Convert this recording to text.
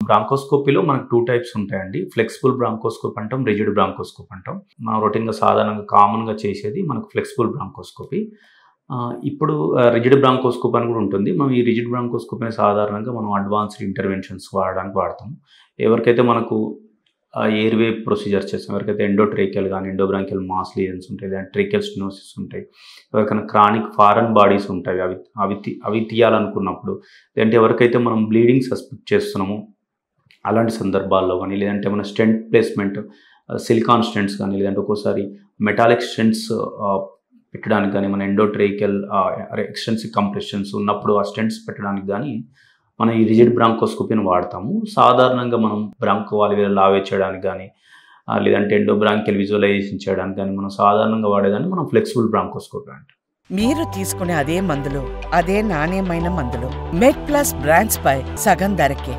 బ్రాంకోస్కోపీలో మనకు 2 టైప్స్ ఉంటాయండి. Flexible bronchoscopy అంటాం, రిజిడ్ బ్రాంకోస్కోపీ అంటాం. మనం రొటీన్‌గా సాధారణంగా కామన్‌గా చేసేది మనకు ఫ్లెక్సిబుల్ బ్రాంకోస్కోపీ. ఇప్పుడు రిజిడ్ బ్రాంకోస్కోపీ అని కూడా ఉంటుంది. మనం ఈ రిజిడ్ బ్రాంకోస్కోపీని సాధారణంగా మనం అడ్వాన్స్డ్ ఇంటర్వెన్షన్స్ వాడడానికి వాడతాం. ఎవరికైతే మనకు ఎయిర్‌వే ప్రొసీజర్స్ చేస్తాం, ఎవరికైతే ఎండోట్రేకియల్ గానీ, ఎండోబ్రాంకియల్ మాస్ లీజన్స్ ఉంటాయి, లేదంటే ట్రేకియల్ స్టెనోసిస్ ఉంటాయి, ఎవరికైనా క్రానిక్ ఫారెన్ బాడీస్ ఉంటాయి, అవి తీయాలనుకున్నప్పుడు, లేదంటే ఎవరికైతే మనం బ్లీడింగ్ సస్పెక్ట్ చేస్తున్నామో అలాంటి సందర్భాల్లో గానీ, లేదంటే ఏమైనా స్టెంట్ ప్లేస్‌మెంట్ సిలికాన్ స్టెంట్స్ గానీ, లేదంటే ఒక్కోసారి మెటాలిక్ స్టెంట్స్ పెట్టడానికి గానీ, మన ఎండోట్రేకియల్ ఎక్స్టెన్సివ్ కంప్రెషన్స్ ఉన్నప్పుడు ఆ స్టెంట్స్ పెట్టడానికి గానీ మనం ఈ రిజిడ్ బ్రాంకోస్కోపీని వాడతాము. సాధారణంగా మనం బ్రాంకో వాల్వ్యులర్ లావే చేయడానికి గానీ, లేదంటే ఎండోబ్రాంకియల్ విజువలైజేషన్ చేయడానికి గానీ మనం సాధారణంగా వాడేదాన్ని మనం ఫ్లెక్సిబుల్ బ్రాంకోస్కోపీ అంటాం. మీరు తీసుకునే అదే మందులు, అదే నాణ్యమైన మందులు మెడ్ ప్లస్ బ్రాండ్స్ పై సగం ధరకే.